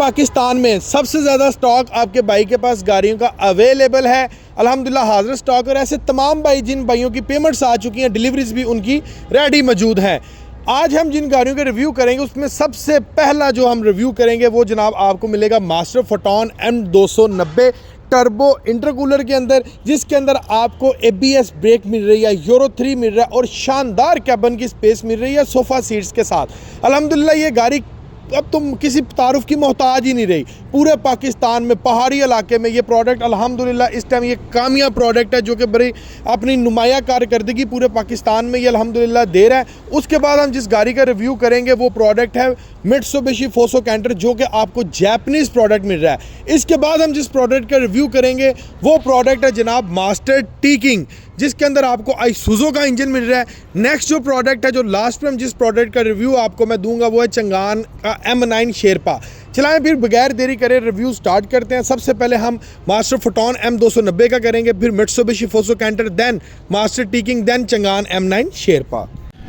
पाकिस्तान में सबसे ज़्यादा स्टॉक आपके भाई के पास गाड़ियों का अवेलेबल है। अल्हम्दुलिल्लाह हाजिर स्टॉक, और ऐसे तमाम भाई जिन भाइयों की पेमेंट्स आ चुकी हैं, डिलीवरीज भी उनकी रेडी मौजूद हैं। आज हम जिन गाड़ियों के रिव्यू करेंगे उसमें सबसे पहला जो हम रिव्यू करेंगे वो जनाब आपको मिलेगा master photon M290 turbo intercooler के अंदर, जिसके अंदर आपको ABS ब्रेक मिल रही है, यूरो 3 मिल रहा है और शानदार कैबिन की स्पेस मिल रही है सोफ़ा सीट्स के साथ। अल्हम्दुलिल्लाह ये गाड़ी अब तुम किसी तारुफ की मोहताज ही नहीं रही। पूरे पाकिस्तान में पहाड़ी इलाके में ये प्रोडक्ट अल्हम्दुलिल्लाह इस टाइम ये कामयाब प्रोडक्ट है जो कि बड़ी अपनी नुमाया कारकर्दगी पूरे पाकिस्तान में ये अल्हम्दुलिल्लाह दे रहा है। उसके बाद हम जिस गाड़ी का रिव्यू करेंगे वो प्रोडक्ट है मित्सुबिशी फोसो कैंटर, जो कि आपको जैपनीज़ प्रोडक्ट मिल रहा है। इसके बाद हम जिस प्रोडक्ट का रिव्यू करेंगे वो प्रोडक्ट है जनाब मास्टर टी किंग, जिसके अंदर आपको आइसुज़ो का इंजन मिल रहा है। नेक्स्ट जो प्रोडक्ट है, जो लास्ट में हम जिस प्रोडक्ट का रिव्यू आपको मैं दूंगा वो है चंगान का M9 शेरपा। चलाएं फिर बगैर देरी करें रिव्यू स्टार्ट करते हैं। सबसे पहले हम मास्टर फोटोन M290 का करेंगे, फिर Mitsubishi Fuso Canter, then Master T King, then Changan M9 Sherpa.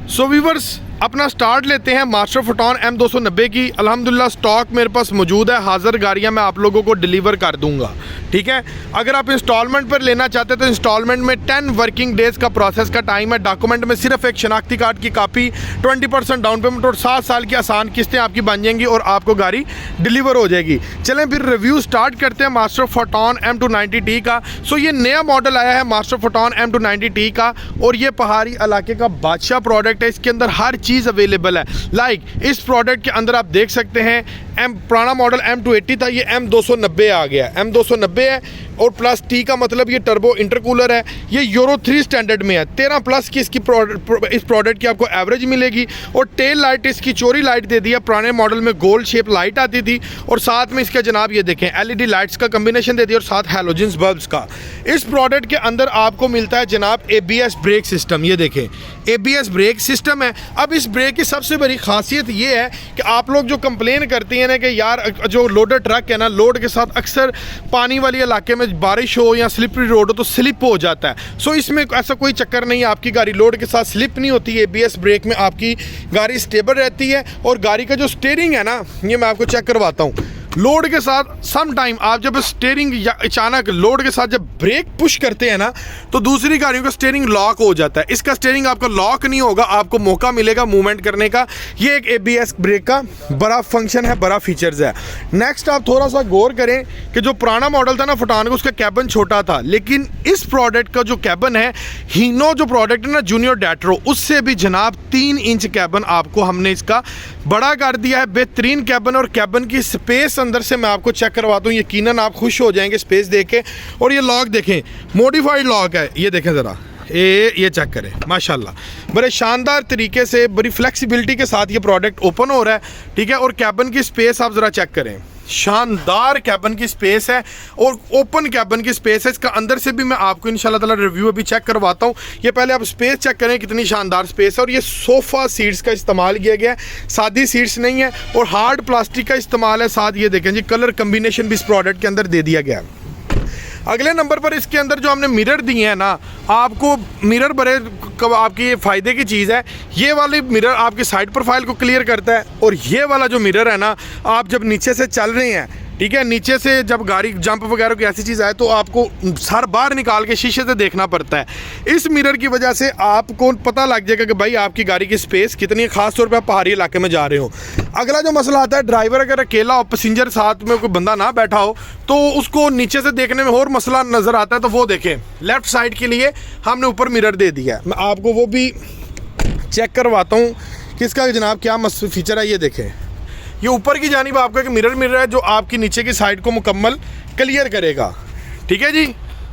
So viewers अपना स्टार्ट लेते हैं मास्टर फोटोन M290 की। अल्हम्दुलिल्लाह स्टॉक मेरे पास मौजूद है, हाज़िर गाड़ियां मैं आप लोगों को डिलीवर कर दूंगा, ठीक है। अगर आप इंस्टॉलमेंट पर लेना चाहते हैं तो इंस्टॉलमेंट में 10 वर्किंग डेज़ का प्रोसेस का टाइम है। डॉक्यूमेंट में सिर्फ एक शनाख्ती कार्ड की कापी, 20% डाउन पेमेंट और 7 साल की आसान किस्तें आपकी बन जाएंगी और आपको गाड़ी डिलीवर हो जाएगी। चलें फिर रिव्यू स्टार्ट करते हैं मास्टर फोटोन M290T का। सो ये नया मॉडल आया है मास्टर फोटोन M290T का, और ये पहाड़ी इलाके का बादशाह प्रोडक्ट है। इसके अंदर हर चीज़ अवेलेबल है। लाइक इस प्रोडक्ट के अंदर आप देख सकते हैं पुराना मॉडल M280 था, ये M290 आ गया। M290 है और प्लस T का मतलब ये टर्बो इंटरकूलर है। ये यूरो 3 स्टैंडर्ड में है। 13 प्लस की इसकी इस प्रोडक्ट की आपको एवरेज मिलेगी। और टेल लाइट इसकी चोरी लाइट दे दी है। पुराने मॉडल में गोल्ड शेप लाइट आती थी, और साथ में इसका जनाब ये देखें LED लाइट्स का कम्बिनेशन दे दिया और साथ हैलोजन्स बल्ब्स का। इस प्रोडक्ट के अंदर आपको मिलता है जनाब ABS ब्रेक सिस्टम। ये देखें ABS ब्रेक सिस्टम है। अब इस ब्रेक की सबसे बड़ी खासियत ये है कि आप लोग जो कंप्लेन करती हैं ना कि यार जो लोडर ट्रक है ना, लोड के साथ अक्सर पानी वाले इलाके में बारिश हो या स्लिपरी रोड हो तो स्लिप हो जाता है। सो इसमें ऐसा कोई चक्कर नहीं है, आपकी गाड़ी लोड के साथ स्लिप नहीं होती है। ABS ब्रेक में आपकी गाड़ी स्टेबल रहती है। और गाड़ी का जो स्टीयरिंग है ना, ये मैं आपको चेक करवाता हूँ। लोड के साथ सम टाइम आप जब स्टीयरिंग या अचानक लोड के साथ जब ब्रेक पुश करते हैं ना, तो दूसरी गाड़ियों का स्टीयरिंग लॉक हो जाता है। इसका स्टीयरिंग आपका लॉक नहीं होगा, आपको मौका मिलेगा मूवमेंट करने का। ये एक ABS ब्रेक का बड़ा फंक्शन है, बड़ा फीचर्स है। नेक्स्ट आप थोड़ा सा गौर करें कि जो पुराना मॉडल था ना फोटोन का, उसका कैबिन छोटा था, लेकिन इस प्रोडक्ट का जो कैबिन है हीनो जो प्रोडक्ट है ना जूनियर डैट्रो, उससे भी जनाब 3 इंच कैबिन आपको हमने इसका बड़ा कर दिया है। बेहतरीन कैबिन, और कैबिन की स्पेस अंदर से मैं आपको चेक करवाता हूँ। यकीनन आप खुश हो जाएंगे स्पेस देख के। और ये लॉक देखें, मॉडिफाइड लॉक है। ये देखें ज़रा, ये चेक करें, माशाल्लाह बड़े शानदार तरीके से बड़ी फ्लेक्सिबिलिटी के साथ ये प्रोडक्ट ओपन हो रहा है, ठीक है। और कैबिन की स्पेस आप ज़रा चेक करें, शानदार कैबिन की स्पेस है और ओपन कैबिन की स्पेस है। इसका अंदर से भी मैं आपको इंशाल्लाह ताला रिव्यू अभी चेक करवाता हूँ। ये पहले आप स्पेस चेक करें कितनी शानदार स्पेस है। और ये सोफ़ा सीट्स का इस्तेमाल किया गया है, सादी सीट्स नहीं है, और हार्ड प्लास्टिक का इस्तेमाल है। साथ ये देखें जी कलर कम्बिनेशन भी इस प्रोडक्ट के अंदर दे दिया गया है। अगले नंबर पर इसके अंदर जो हमने मिरर दिए हैं ना, आपको मिरर बड़े आपकी फ़ायदे की चीज़ है। ये वाले मिरर आपकी साइड प्रोफाइल को क्लियर करता है, और ये वाला जो मिरर है ना, आप जब नीचे से चल रहे हैं, ठीक है, नीचे से जब गाड़ी जंप वगैरह की ऐसी चीज़ आए तो आपको सर बाहर निकाल के शीशे से देखना पड़ता है। इस मिरर की वजह से आपको पता लग जाएगा कि भाई आपकी गाड़ी की स्पेस कितनी है, ख़ास तौर पे आप पहाड़ी इलाके में जा रहे हो। अगला जो मसला आता है, ड्राइवर अगर अकेला हो, पैसेंजर साथ में कोई बंदा ना बैठा हो, तो उसको नीचे से देखने में और मसला नज़र आता है। तो वो देखें, लेफ़्ट साइड के लिए हमने ऊपर मिरर दे दिया है। मैं आपको वो भी चेक करवाता हूँ कि इसका जनाब क्या फीचर है। ये देखें, ये ऊपर की जानिब आपका एक मिरर है जो आपकी नीचे की साइड को मुकम्मल क्लियर करेगा, ठीक है जी।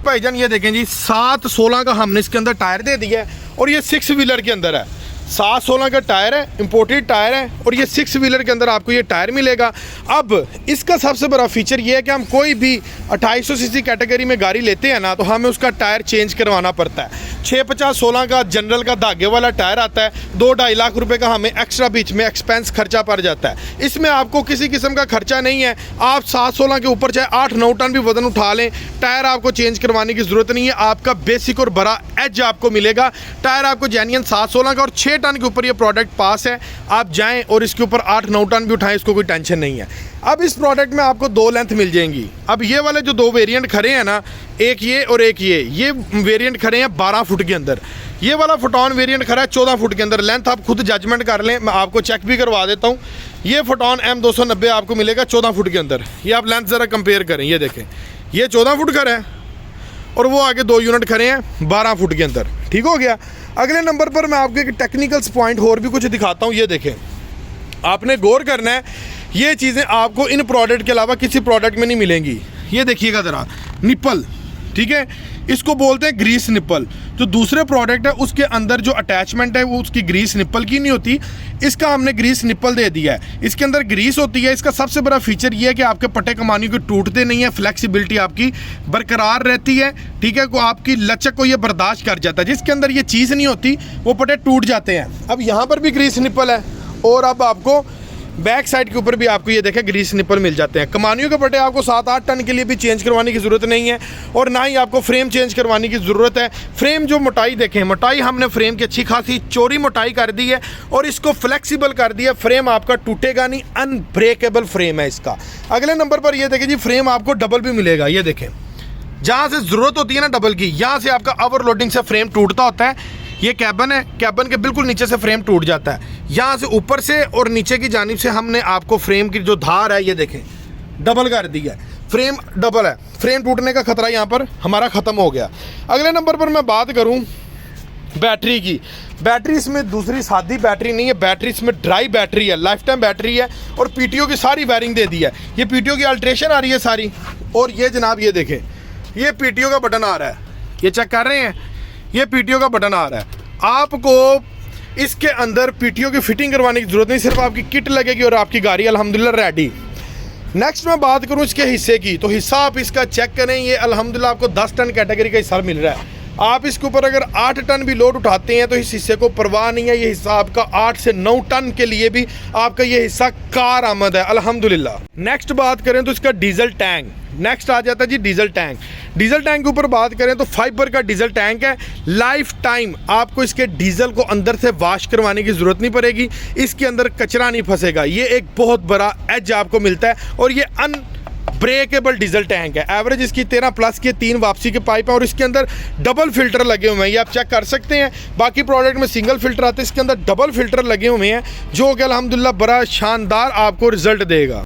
भाईजान ये देखें जी, 7/16 का हमने इसके अंदर टायर दे दिया है, और ये 6 व्हीलर के अंदर है। 7/16 का टायर है, इंपोर्टेड टायर है, और ये 6 व्हीलर के अंदर आपको ये टायर मिलेगा। अब इसका सबसे बड़ा फीचर ये है कि हम कोई भी 2800 सीसी कैटेगरी में गाड़ी लेते हैं ना, तो हमें उसका टायर चेंज करवाना पड़ता है। 650/16 का जनरल का धागे वाला टायर आता है, 2-2.5 लाख रुपए का हमें एक्स्ट्रा बीच में एक्सपेंस खर्चा पड़ जाता है। इसमें आपको किसी किस्म का खर्चा नहीं है। आप 7/16 के ऊपर चाहे 8-9 टन भी वजन उठा लें, टायर आपको चेंज करवाने की ज़रूरत नहीं है। आपका बेसिक और बड़ा एज आपको मिलेगा। टायर आपको जेन्युइन 7/16 का और 6 टन के ऊपर ये प्रोडक्ट पास है। आप जाएं और इसके ऊपर 8-9 टन भी उठाएं, इसको कोई टेंशन नहीं है। अब इस प्रोडक्ट में आपको 2 लेंथ मिल जाएंगी। अब ये वाले जो 2 वेरिएंट खड़े हैं ना, एक ये और एक ये वेरिएंट खड़े हैं 12 फुट के अंदर। ये वाला फोटोन वेरिएंट खड़ा है 14 फुट के अंदर। लेंथ आप खुद जजमेंट कर लें, मैं आपको चेक भी करवा देता हूँ। ये फोटोन M290 आपको मिलेगा 14 फुट के अंदर। ये आप लेंथ ज़रा कंपेयर करें, ये देखें, ये 14 फुट खड़ा है और वो आगे 2 यूनिट खड़े हैं 12 फुट के अंदर। ठीक हो गया। अगले नंबर पर मैं आपको एक टेक्निकल्स पॉइंट और भी कुछ दिखाता हूँ। ये देखें, आपने गौर करना है, ये चीज़ें आपको इन प्रोडक्ट के अलावा किसी प्रोडक्ट में नहीं मिलेंगी। ये देखिएगा ज़रा, निप्पल, ठीक है, इसको बोलते हैं ग्रीस निप्पल। जो दूसरे प्रोडक्ट है उसके अंदर जो अटैचमेंट है वो उसकी ग्रीस निप्पल की नहीं होती, इसका हमने ग्रीस निप्पल दे दिया है। इसके अंदर ग्रीस होती है। इसका सबसे बड़ा फीचर ये है कि आपके पट्टे कमानी को टूटते नहीं है, फ्लेक्सिबिलिटी आपकी बरकरार रहती है। ठीक है, को आपकी लचक को ये बर्दाश्त कर जाता है। जिसके अंदर ये चीज़ नहीं होती वो पट्टे टूट जाते हैं। अब यहाँ पर भी ग्रीस निप्पल है और अब आपको बैक साइड के ऊपर भी आपको ये देखें ग्रीस निप्पल मिल जाते हैं। कमानियों के पट्टे आपको 7-8 टन के लिए भी चेंज करवाने की ज़रूरत नहीं है और ना ही आपको फ्रेम चेंज करवाने की ज़रूरत है। फ्रेम जो मोटाई देखें, मोटाई हमने फ्रेम की अच्छी खासी चौड़ी मोटाई कर दी है और इसको फ्लेक्सिबल कर दिया। फ्रेम आपका टूटेगा नहीं, अनब्रेकेबल फ्रेम है इसका। अगले नंबर पर ये देखें जी, फ्रेम आपको डबल भी मिलेगा। ये देखें, जहाँ से ज़रूरत होती है ना डबल की, यहाँ से आपका ओवरलोडिंग से फ्रेम टूटता होता है। ये कैबन है, कैबन के बिल्कुल नीचे से फ्रेम टूट जाता है। यहाँ से ऊपर से और नीचे की जानिब से हमने आपको फ्रेम की जो धार है ये देखें डबल कर दी है। फ्रेम डबल है, फ्रेम टूटने का खतरा यहाँ पर हमारा ख़त्म हो गया। अगले नंबर पर मैं बात करूँ बैटरी की। बैटरी इसमें दूसरी सादी बैटरी नहीं है, बैटरी इसमें ड्राई बैटरी है, लाइफ टाइम बैटरी है और पीटीओ की सारी वायरिंग दे दी है। ये पीटीओ की अल्ट्रेशन आ रही है सारी। और ये जनाब ये देखें, ये पीटीओ का बटन आ रहा है, ये चेक कर रहे हैं, ये पीटीओ का बटन आ रहा है। आपको इसके अंदर पीटीओ की फिटिंग करवाने की ज़रूरत नहीं, सिर्फ आपकी किट लगेगी और आपकी गाड़ी अल्हम्दुलिल्लाह रेडी। नेक्स्ट मैं बात करूं इसके हिस्से की, तो हिस्सा आप इसका चेक करें, ये अल्हम्दुलिल्लाह आपको 10 टन कैटेगरी का हिस्सा मिल रहा है। आप इसके ऊपर अगर 8 टन भी लोड उठाते हैं तो इस हिस्से को परवाह नहीं है। ये हिस्सा आपका 8 से 9 टन के लिए भी आपका ये हिस्सा कार आमद है अल्हम्दुलिल्लाह। नेक्स्ट बात करें तो इसका डीजल टैंक, नेक्स्ट आ जाता है जी डीजल टैंक। डीजल टैंक के ऊपर बात करें तो फाइबर का डीजल टैंक है। लाइफ टाइम आपको इसके डीजल को अंदर से वॉश करवाने की ज़रूरत नहीं पड़ेगी, इसके अंदर कचरा नहीं फंसेगा। ये एक बहुत बड़ा एज आपको मिलता है और ये ब्रेकेबल डीजल टैंक है। एवरेज इसकी 13 प्लस के 3 वापसी के पाइप है और इसके अंदर डबल फिल्टर लगे हुए हैं, ये आप चेक कर सकते हैं। बाकी प्रोडक्ट में सिंगल फिल्टर आते हैं, इसके अंदर डबल फिल्टर लगे हुए हैं जो कि अल्हम्दुलिल्लाह बड़ा शानदार आपको रिजल्ट देगा।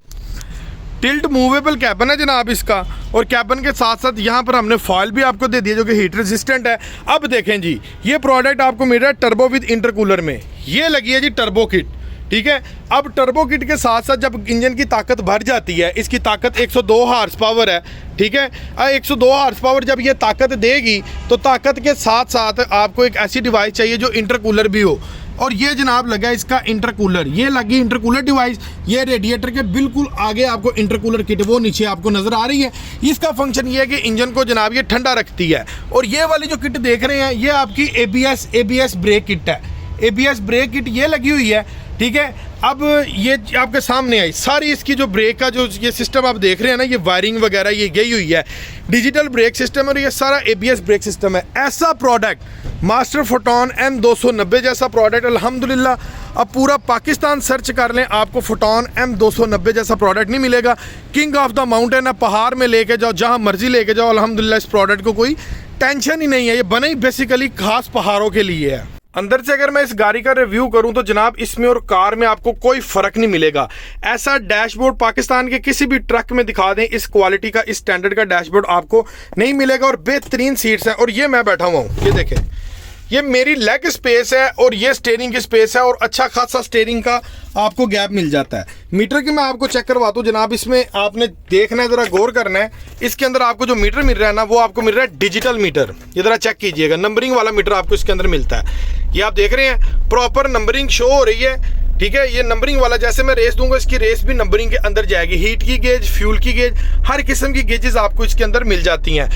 टिल्ट मूवेबल कैबन है जनाब इसका और कैबन के साथ साथ यहाँ पर हमने फॉयल भी आपको दे दिया जो कि हीट रेजिस्टेंट है। अब देखें जी, ये प्रोडक्ट आपको मिल रहा है टर्बो विद इंटरकूलर में। ये लगी है जी टर्बो किट, ठीक है। अब टर्बो किट के साथ साथ जब इंजन की ताकत बढ़ जाती है, इसकी ताकत 102 हार्स पावर है, ठीक है। 102 हार्स पावर जब ये ताकत देगी तो ताकत के साथ साथ आपको एक ऐसी डिवाइस चाहिए जो इंटरकूलर भी हो। और ये जनाब लगा इसका इंटरकूलर, ये लगी इंटरकूलर डिवाइस। ये रेडिएटर के बिल्कुल आगे आपको इंटरकूलर किट वो नीचे आपको नज़र आ रही है। इसका फंक्शन ये है कि इंजन को जनाब ये ठंडा रखती है। और ये वाली जो किट देख रहे हैं ये आपकी ABS ब्रेक किट है। ABS ब्रेक किट ये लगी हुई है, ठीक है। अब ये आपके सामने आई सारी इसकी जो ब्रेक का जो ये सिस्टम आप देख रहे हैं ना, ये वायरिंग वगैरह ये गई हुई है, डिजिटल ब्रेक सिस्टम और ये सारा ABS ब्रेक सिस्टम है। ऐसा प्रोडक्ट मास्टर फोटोन M290 जैसा प्रोडक्ट अल्हम्दुलिल्लाह अब पूरा पाकिस्तान सर्च कर लें, आपको फोटोन M290 जैसा प्रोडक्ट नहीं मिलेगा। किंग ऑफ द माउंटेन है, पहाड़ में लेके जाओ, जहाँ मर्जी लेके जाओ, अल्हम्दुलिल्लाह इस प्रोडक्ट को कोई टेंशन ही नहीं है। ये बने ही बेसिकली खास पहाड़ों के लिए है। अंदर से अगर मैं इस गाड़ी का रिव्यू करूं तो जनाब इसमें और कार में आपको कोई फर्क नहीं मिलेगा। ऐसा डैशबोर्ड पाकिस्तान के किसी भी ट्रक में दिखा दें, इस क्वालिटी का, इस स्टैंडर्ड का डैशबोर्ड आपको नहीं मिलेगा। और बेहतरीन सीट्स हैं। और ये मैं बैठा हुआ हूँ, ये देखें, ये मेरी लेग स्पेस है और ये स्टीयरिंग की स्पेस है और अच्छा खासा स्टीयरिंग का आपको गैप मिल जाता है। मीटर की मैं आपको चेक करवाता हूँ जनाब, इसमें आपने देखना है, ज़रा गौर करना है। इसके अंदर आपको जो मीटर मिल रहा है ना, वो आपको मिल रहा है डिजिटल मीटर। ये ज़रा चेक कीजिएगा, नंबरिंग वाला मीटर आपको इसके अंदर मिलता है। ये आप देख रहे हैं प्रॉपर नंबरिंग शो हो रही है, ठीक है। ये नंबरिंग वाला, जैसे मैं रेस दूंगा इसकी रेस भी नंबरिंग के अंदर जाएगी। हीट की गेज, फ्यूल की गेज, हर किस्म की गेजेस आपको इसके अंदर मिल जाती हैं।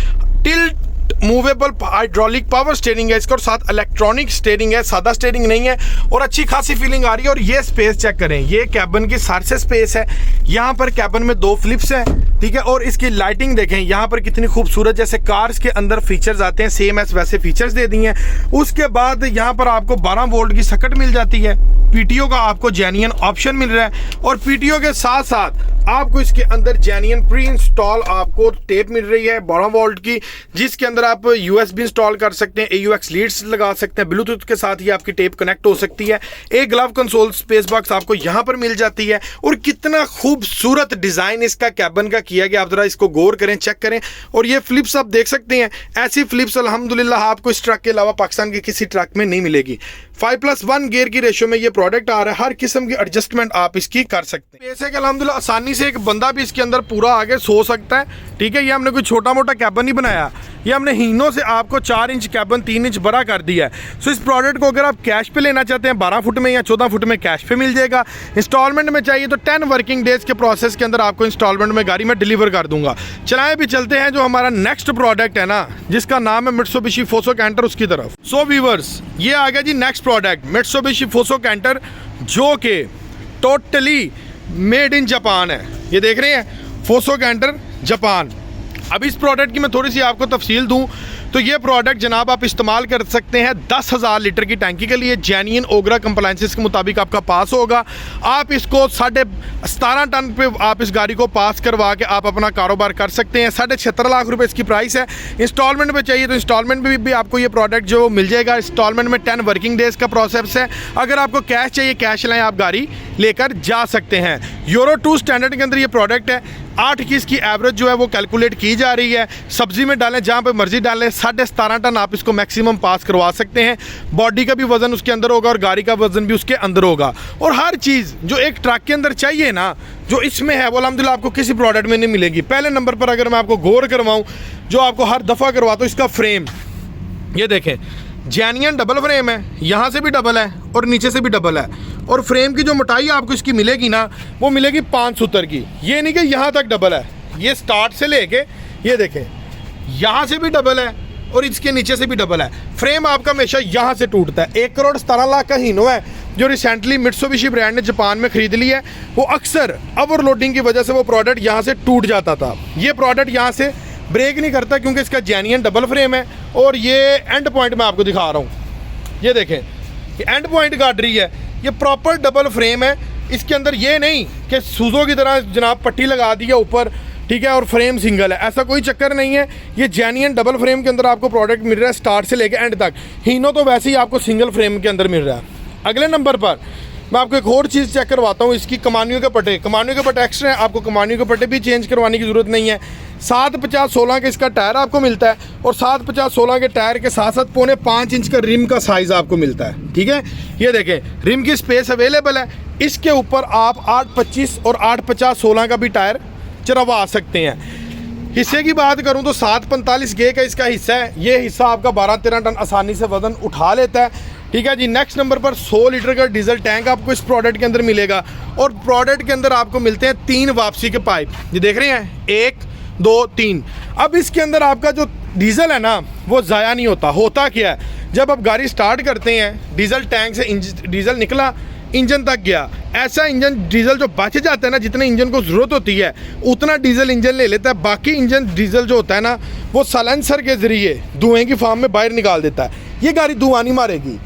Tilt movable hydraulic power steering है इसका और साथ इलेक्ट्रॉनिक स्टीयरिंग है, सादा स्टीयरिंग नहीं है और अच्छी खासी फीलिंग आ रही है। और ये स्पेस चेक करें, ये कैबिन की सर से स्पेस है। यहाँ पर कैबिन में 2 फ्लिप्स हैं ठीक है। और इसकी लाइटिंग देखें यहाँ पर कितनी खूबसूरत, जैसे कार्स के अंदर फीचर्स आते हैं सेम एस वैसे फीचर्स दे दिए हैं। उसके बाद यहाँ पर आपको 12 वोल्ट की सकट मिल जाती है, पीटीओ का आपको जेन्युइन ऑप्शन मिल रहा है, और पीटीओ के साथ साथ आपको इसके अंदर जेन्युइन प्री इंस्टॉल आपको टेप मिल रही है 12 वोल्ट की, जिसके अंदर आप यूएसबी इंस्टॉल कर सकते हैं, AUX लीड्स लगा सकते हैं, ब्लूटूथ के साथ ही आपकी टेप कनेक्ट हो सकती है। एक ग्लव कंसोल स्पेस बॉक्स आपको यहाँ पर मिल जाती है। और कितना खूबसूरत डिजाइन इसका कैबिन का किया गया, आप जरा इसको गौर करें, चेक करें। और ये फ्लिप्स आप देख सकते हैं, ऐसी फ्लिप्स अल्हम्दुलिल्लाह आपको इस ट्रक के अलावा पाकिस्तान के किसी ट्रक में नहीं मिलेगी। 5+1 गियर की रेशियो में ये प्रोडक्ट आ रहा है, हर किस्म की एडजस्टमेंट आप इसकी कर सकते हैं। ऐसे कि अल्हम्दुलिल्लाह आसानी से एक बंदा भी इसके अंदर पूरा आगे सो सकता है, ठीक है। ये हमने कोई छोटा मोटा कैबिन नहीं बनाया, ये हमने हीनो से आपको 4 इंच कैबिन 3 इंच बड़ा कर दिया है। सो इस प्रोडक्ट को अगर आप कैश पे लेना चाहते हैं 12 फुट में या 14 फुट में कैश पे मिल जाएगा। इंस्टॉलमेंट में चाहिए तो 10 वर्किंग डेज के प्रोसेस के अंदर आपको इंस्टॉलमेंट में गाड़ी में डिलीवर कर दूंगा। चलाएं भी चलते हैं जो हमारा नेक्स्ट प्रोडक्ट है ना, जिसका नाम है मित्सुबिशी फोसो कैंटर, उसकी तरफ। सो व्यूअर्स, ये आ गया जी next product Mitsubishi Fuso canter, जो कि टोटली मेड इन जापान है। ये देख रहे हैं फोसो कैंटर जापान। अब इस प्रोडक्ट की मैं थोड़ी सी आपको तफसील दूं तो ये प्रोडक्ट जनाब आप इस्तेमाल कर सकते हैं 10,000 लीटर की टैंकी के लिए, जेन्युइन ओगरा कंप्लायंसेस के मुताबिक आपका पास होगा। आप इसको 17.5 टन पे आप इस गाड़ी को पास करवा के आप अपना कारोबार कर सकते हैं। 76.5 लाख रुपए इसकी प्राइस है। इंस्टॉलमेंट में चाहिए तो इंस्टॉलमेंट में भी आपको ये प्रोडक्ट जो मिल जाएगा। इंस्टॉलमेंट में 10 वर्किंग डेज का प्रोसेस है। अगर आपको कैश चाहिए, कैश लाएँ, आप गाड़ी लेकर जा सकते हैं। यूरो 2 स्टैंडर्ड के अंदर ये प्रोडक्ट है। 8 की इसकी एवरेज जो है वो कैलकुलेट की जा रही है। सब्जी में डालें, जहाँ पे मर्जी डालें, 17.5 टन आप इसको मैक्सिमम पास करवा सकते हैं। बॉडी का भी वजन उसके अंदर होगा और गाड़ी का वजन भी उसके अंदर होगा। और हर चीज़ जो एक ट्रक के अंदर चाहिए ना, जो इसमें है वो अल्हम्दुलिल्लाह आपको किसी प्रोडक्ट में नहीं मिलेगी। पहले नंबर पर अगर मैं आपको गौर करवाऊँ, जो आपको हर दफ़ा करवाता हूँ, इसका फ्रेम ये देखें, जेन्युइन डबल फ्रेम है, यहाँ से भी डबल है और नीचे से भी डबल है। और फ्रेम की जो मोटाई आपको इसकी मिलेगी ना, वो मिलेगी 5 सूतर की। ये नहीं कि यहाँ तक डबल है, ये स्टार्ट से लेके ये देखें यहाँ से भी डबल है और इसके नीचे से भी डबल है। फ्रेम आपका हमेशा यहाँ से टूटता है। 1,17,00,000 का हीनो है जो रिसेंटली मित्सुबिशी ब्रांड ने जापान में खरीद ली है। वो अक्सर ओवरलोडिंग की वजह से वो प्रोडक्ट यहाँ से टूट जाता था। ये प्रोडक्ट यहाँ से ब्रेक नहीं करता क्योंकि इसका जेन्युइन डबल फ्रेम है। और ये एंड पॉइंट मैं आपको दिखा रहा हूँ, ये देखें, ये एंड पॉइंट गाड़ रही है, ये प्रॉपर डबल फ्रेम है। इसके अंदर ये नहीं कि सूजो की तरह जनाब पट्टी लगा दी है ऊपर, ठीक है, और फ्रेम सिंगल है, ऐसा कोई चक्कर नहीं है। ये जेन्युइन डबल फ्रेम के अंदर आपको प्रोडक्ट मिल रहा है स्टार्ट से लेकर एंड तक। हीनो तो वैसे ही आपको सिंगल फ्रेम के अंदर मिल रहा है। अगले नंबर पर मैं आपको एक और चीज़ चेक करवाता हूँ, इसकी कमानियों के पट्टे। कमानियों के पट्टे एक्स्ट्रा हैं, आपको कमानियों के पट्टे भी चेंज करवाने की ज़रूरत नहीं है। 750/16 का इसका टायर आपको मिलता है और 750/16 के टायर के साथ साथ 4.5 इंच का रिम का साइज़ आपको मिलता है, ठीक है। ये देखें रिम की स्पेस अवेलेबल है। इसके ऊपर आप 825 और 850/16 का भी टायर चढ़वा सकते हैं। हिस्से की बात करूं तो 745 गे का इसका हिस्सा है। ये हिस्सा आपका 12-13 टन आसानी से वजन उठा लेता है, ठीक है जी। नेक्स्ट नंबर पर 100 लीटर का डीजल टैंक आपको इस प्रोडक्ट के अंदर मिलेगा। और प्रोडक्ट के अंदर आपको मिलते हैं 3 वापसी के पाइप, ये देख रहे हैं, 1 2 3। अब इसके अंदर आपका जो डीजल है ना वो ज़ाया नहीं होता। होता क्या है, जब आप गाड़ी स्टार्ट करते हैं डीजल टैंक से डीजल निकला, इंजन तक गया, ऐसा इंजन डीजल जो बच जाता है ना, जितने इंजन को ज़रूरत होती है उतना डीजल इंजन ले लेता है। बाकी इंजन डीजल जो होता है ना वो साइलेंसर के ज़रिए धुएँ की फॉर्म में बाहर निकाल देता है। ये गाड़ी धुआं नहीं मारेगी।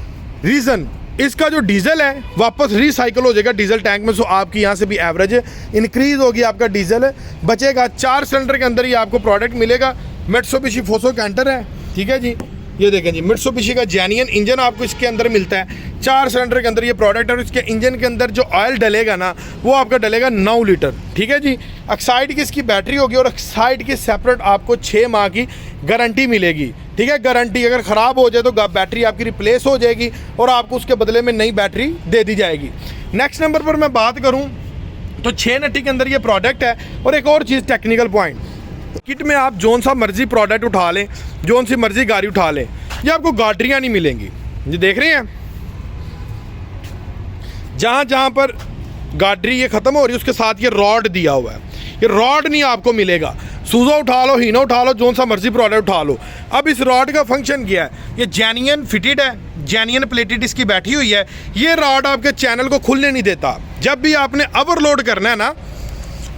रीज़न, इसका जो डीजल है वापस रिसाइकल हो जाएगा डीजल टैंक में। सो आपकी यहाँ से भी एवरेज इंक्रीज़ होगी, आपका डीजल बचेगा। 4 सिलेंडर के अंदर ही आपको प्रोडक्ट मिलेगा। मित्सुबिशी फोसो कैंटर है, ठीक है जी। ये देखें जी, मित्सुबिशी का जेन्युइन इंजन आपको इसके अंदर मिलता है। 4 सिलेंडर के अंदर ये प्रोडक्ट है। और इसके इंजन के अंदर जो ऑयल डलेगा ना वो आपका डलेगा 9 लीटर, ठीक है जी। एक्साइड की इसकी बैटरी होगी और एक्साइड की सेपरेट आपको 6 माह की गारंटी मिलेगी, ठीक है। गारंटी अगर ख़राब हो जाए तो बैटरी आपकी रिप्लेस हो जाएगी और आपको उसके बदले में नई बैटरी दे दी जाएगी। नेक्स्ट नंबर पर मैं बात करूँ तो 6 नट्टी के अंदर ये प्रोडक्ट है। और एक और चीज़, टेक्निकल पॉइंट, किट में आप जोन सा मर्जी प्रोडक्ट उठा लें, जोन सी मर्जी गाड़ी उठा लें, ये आपको गाड़ियाँ नहीं मिलेंगी। ये देख रहे हैं, जहाँ जहाँ पर गाड़ी ये ख़त्म हो रही है उसके साथ ये रॉड दिया हुआ है, ये रॉड नहीं आपको मिलेगा। सूजो उठा लो, हीनो उठा लो, जोन सा मर्जी प्रोडक्ट उठा लो। अब इस रॉड का फंक्शन क्या है, ये जेन्युइन फिटेड है, जेन्युइन प्लेटेड इसकी बैठी हुई है। ये रॉड आपके चैनल को खुलने नहीं देता। जब भी आपने ओवरलोड करना है ना,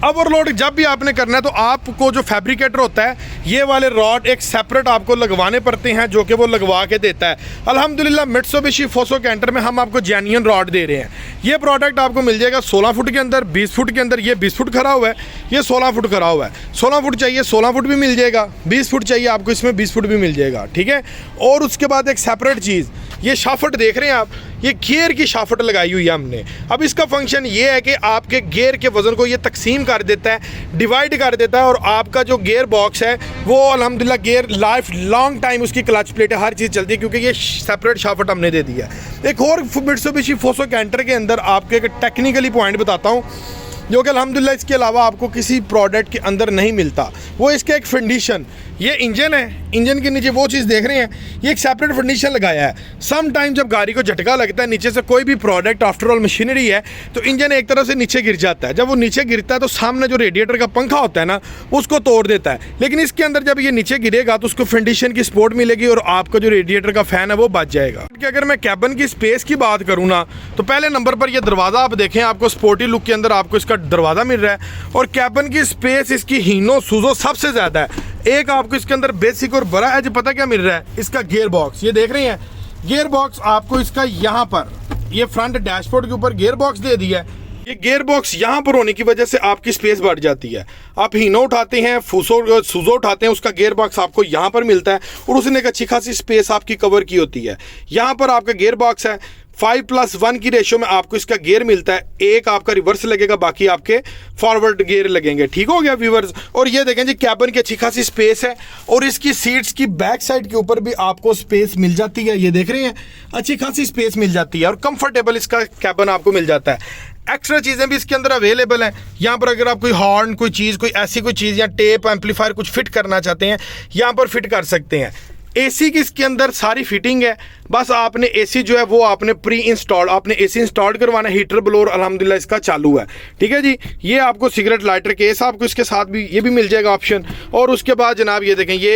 ओवरलोड जब भी आपने करना है तो आपको जो फैब्रिकेटर होता है ये वाले रॉड एक सेपरेट आपको लगवाने पड़ते हैं, जो कि वो लगवा के देता है। अल्हम्दुलिल्लाह मित्सुबिशी फोसो कैंटर में हम आपको जेन्युइन रॉड दे रहे हैं। ये प्रोडक्ट आपको मिल जाएगा 16 फुट के अंदर, 20 फुट के अंदर। ये 20 फुट खड़ा हुआ है, ये 16 फुट खड़ा हुआ है। 16 फुट चाहिए 16 फुट भी मिल जाएगा, 20 फुट चाहिए आपको इसमें 20 फुट भी मिल जाएगा, ठीक है। और उसके बाद एक सेपरेट चीज़, ये शाफ्ट देख रहे हैं आप, ये गियर की शाफ्ट लगाई हुई है हमने। अब इसका फंक्शन ये है कि आपके गियर के वज़न को ये तकसीम कर देता है, डिवाइड कर देता है, और आपका जो गियर बॉक्स है वो अल्हम्दुलिल्लाह गियर लाइफ लॉन्ग टाइम उसकी क्लच प्लेट है, हर चीज़ चलती है, क्योंकि ये सेपरेट शाफ्ट हमने दे दिया है। एक और मित्सुबिशी फोसो कैंटर के अंदर आपको एक टेक्निकली पॉइंट बताता हूँ जो कि अल्हम्दुलिल्लाह इसके अलावा आपको किसी प्रोडक्ट के अंदर नहीं मिलता। वो इसका एक फंडिशन, ये इंजन है, इंजन के नीचे वो चीज़ देख रहे हैं, ये एक सेपरेट फंडिशन लगाया है। सम टाइम जब गाड़ी को झटका लगता है नीचे से, कोई भी प्रोडक्ट आफ्टर ऑल मशीनरी है, तो इंजन एक तरह से नीचे गिर जाता है। जब वो नीचे गिरता है तो सामने जो रेडिएटर का पंखा होता है ना, उसको तोड़ देता है। लेकिन इसके अंदर जब ये नीचे गिरेगा तो उसको फंडिशन की सपोर्ट मिलेगी और आपका जो रेडिएटर का फैन है वो बच जाएगा। कि अगर मैं कैबिन की स्पेस की बात करूँ ना, तो पहले नंबर पर ये दरवाज़ा आप देखें, आपको स्पोर्टी लुक के अंदर आपको इसका दरवाज़ा मिल रहा है, और कैबिन की स्पेस इसकी हीनो सूजो सबसे ज़्यादा है। एक आपको इसके अंदर बेसिक और बड़ा है, जो पता क्या मिल रहा है, इसका गियर बॉक्स। ये देख रहे हैं गियर बॉक्स आपको इसका यहाँ पर, ये फ्रंट डैशबोर्ड के ऊपर गियर बॉक्स दे दिया है। ये गियर बॉक्स यहाँ पर होने की वजह से आपकी स्पेस बढ़ जाती है। आप हीनो उठाते हैं, सूजो उठाते हैं, उसका गियर बॉक्स आपको यहाँ पर मिलता है, और उसने एक अच्छी खासी स्पेस आपकी कवर की होती है। यहाँ पर आपका गियर बॉक्स है, 5+1 की रेशो में आपको इसका गियर मिलता है। एक आपका रिवर्स लगेगा, बाकी आपके फॉरवर्ड गियर लगेंगे। ठीक हो गया व्यूअर्स। और ये देखें जी, कैबिन की अच्छी खासी स्पेस है, और इसकी सीट्स की बैक साइड के ऊपर भी आपको स्पेस मिल जाती है। ये देख रहे हैं, अच्छी खासी स्पेस मिल जाती है, और कंफर्टेबल इसका कैबिन आपको मिल जाता है। एक्स्ट्रा चीज़ें भी इसके अंदर अवेलेबल हैं। यहाँ पर अगर आप कोई हॉर्न, कोई चीज़, कोई ऐसी कोई चीज़ या टेप एम्पलीफायर कुछ फिट करना चाहते हैं, यहाँ पर फिट कर सकते हैं। एसी की इसके अंदर सारी फिटिंग है, बस आपने एसी जो है वो आपने प्री इंस्टॉल, आपने एसी इंस्टॉल करवाना है। हीटर ब्लोअर अल्हम्दुलिल्लाह इसका चालू है, ठीक है जी। ये आपको सिगरेट लाइटर केस आपको इसके साथ भी ये भी मिल जाएगा ऑप्शन। और उसके बाद जनाब ये देखें, ये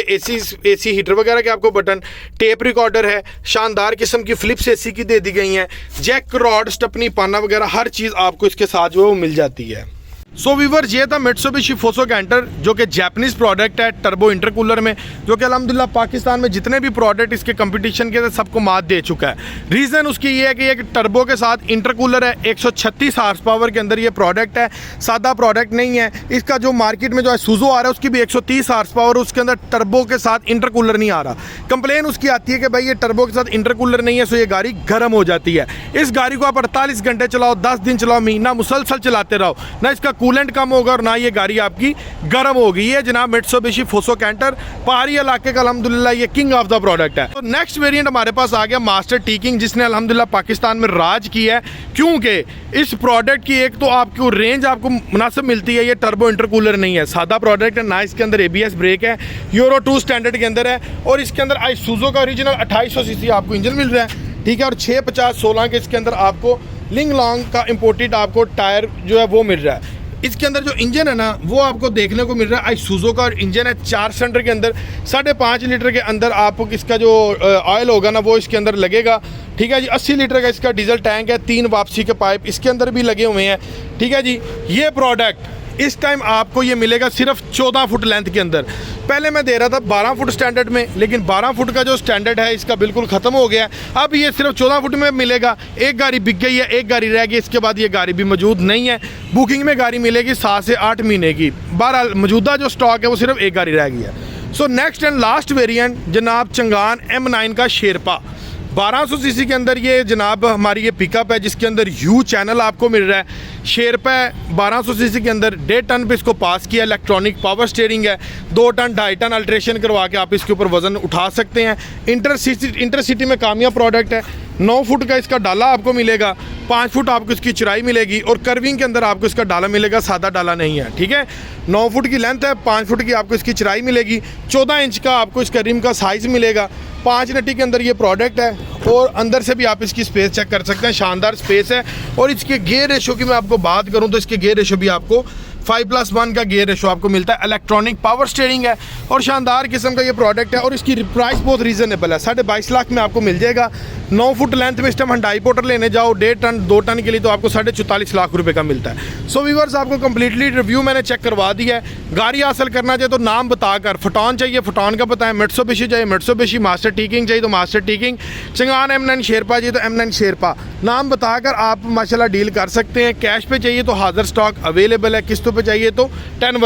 एसी हीटर वगैरह के आपको बटन, टेप रिकॉर्डर है, शानदार किस्म की फ्लिप्स एसी की दे दी गई हैं, जैक रॉड, स्टपनी, पाना वगैरह हर चीज़ आपको इसके साथ जो है वो मिल जाती है। सो व्यूअर्स, ये था मित्सुबिशी फोसो कैंटर, जो कि जापानीज़ प्रोडक्ट है टर्बो इंटरकूलर में, जो कि अल्हम्दुलिल्लाह पाकिस्तान में जितने भी प्रोडक्ट इसके कंपटीशन के थे सबको मात दे चुका है। रीज़न उसकी ये है कि एक टर्बो के साथ इंटरकूलर है, 136 हार्स पावर के अंदर ये प्रोडक्ट है, सादा प्रोडक्ट नहीं है। इसका जो मार्केट में जो है सूजो आ रहा है उसकी भी 130 हार्स पावर, उसके अंदर टर्बो के साथ इंटरकूलर नहीं आ रहा। कंप्लेन उसकी आती है कि भाई ये टर्बो के साथ इंटरकूलर नहीं है, सो ये गाड़ी गर्म हो जाती है। इस गाड़ी को आप 48 घंटे चलाओ, 10 दिन चलाओ, महीना मुसलसल चलाते रहो, ना इसका कूलेंट कम होगा और ना ये गाड़ी आपकी गर्म होगी। ये जनाब मित्सुबिशी फोसो कैंटर, पहाड़ी इलाके का अल्हम्दुलिल्लाह ये किंग ऑफ द प्रोडक्ट है। तो नेक्स्ट वेरिएंट हमारे पास आ गया मास्टर टी किंग, जिसने अल्हम्दुलिल्लाह पाकिस्तान में राज किया है, क्योंकि इस प्रोडक्ट की एक तो आपको रेंज आपको मुनासिब मिलती है। ये टर्बो इंटरकूलर नहीं है, सादा प्रोडक्ट है, ना इसके अंदर ABS ब्रेक है, यूरो 2 स्टैंडर्ड के अंदर है, और इसके अंदर आइसूजो का ओरिजिनल 2800 सीसी आपको इंजन मिल रहा है, ठीक है। और 650-16 के इसके अंदर आपको लिंग लॉन्ग का इंपोर्टेड आपको टायर जो है वो मिल रहा है। इसके अंदर जो इंजन है ना वो आपको देखने को मिल रहा है आइसूजो का इंजन है, 4 सिलेंडर के अंदर, 5.5 लीटर के अंदर आपको इसका जो ऑयल होगा ना वो इसके अंदर लगेगा, ठीक है जी। 80 लीटर का इसका डीजल टैंक है, 3 वापसी के पाइप इसके अंदर भी लगे हुए हैं, ठीक है जी। ये प्रोडक्ट इस टाइम आपको ये मिलेगा सिर्फ 14 फुट लेंथ के अंदर। पहले मैं दे रहा था 12 फुट स्टैंडर्ड में, लेकिन 12 फुट का जो स्टैंडर्ड है इसका बिल्कुल ख़त्म हो गया। अब ये सिर्फ 14 फुट में मिलेगा। एक गाड़ी बिक गई है, एक गाड़ी रह गई, इसके बाद ये गाड़ी भी मौजूद नहीं है। बुकिंग में गाड़ी मिलेगी 7 से 8 महीने की। बहरहाल मौजूदा जो स्टॉक है वो सिर्फ एक गाड़ी रह गई है। So next and last variant जनाब चंगान M9 का शेरपा, 1200 सीसी के अंदर ये जनाब हमारी ये पिकअप है, जिसके अंदर यू चैनल आपको मिल रहा है। शेरपा है 1200 सीसी के अंदर, 1.5 टन पे इसको पास किया, इलेक्ट्रॉनिक पावर स्टीयरिंग है, 2 टन 2.5 टन अल्ट्रेशन करवा के आप इसके ऊपर वज़न उठा सकते हैं। इंटरसिटी में कामयाब प्रोडक्ट है। 9 फुट का इसका डाला आपको मिलेगा, 5 फुट आपको इसकी चौड़ाई मिलेगी, और कर्विंग के अंदर आपको इसका डाला मिलेगा, सादा डाला नहीं है, ठीक है। 9 फुट की लेंथ है, 5 फुट की आपको इसकी चौड़ाई मिलेगी, 14 इंच का आपको इसका रिम का साइज़ मिलेगा। 5 नटी के अंदर ये प्रोडक्ट है, और अंदर से भी आप इसकी स्पेस चेक कर सकते हैं, शानदार स्पेस है। और इसके गियर रेशो की मैं आपको बात करूं तो इसके गियर रेशो भी आपको 5+1 का गियर रेशो आपको मिलता है, इलेक्ट्रॉनिक पावर स्टीयरिंग है और शानदार किस्म का ये प्रोडक्ट है और इसकी प्राइस बहुत रीज़नेबल है। 22.5 लाख में आपको मिल जाएगा। 9 फुट लेंथ में इस टाइम हंडाई पोर्टर लेने जाओ 1.5 टन 2 टन के लिए तो आपको 44.5 लाख रुपए का मिलता है। सो व्यूअर्स, आपको कंप्लीटली रिव्यू मैंने चेक करवा दिया है। गाड़ी हासिल करना चाहिए तो नाम बताकर, फटॉन चाहिए फटॉन का बताएं, मिट्सुबिशी चाहिए मिट्सुबिशी, मास्टर टीकिंग चाहिए तो master ticking, Changan M9 Sherpa चाहिए तो M9 शेरपा, नाम बताकर आप माशाल्लाह डील कर सकते हैं। कैश पे चाहिए तो हाजिर स्टॉक अवेलेबल है, किस्तों पे चाहिए तो 10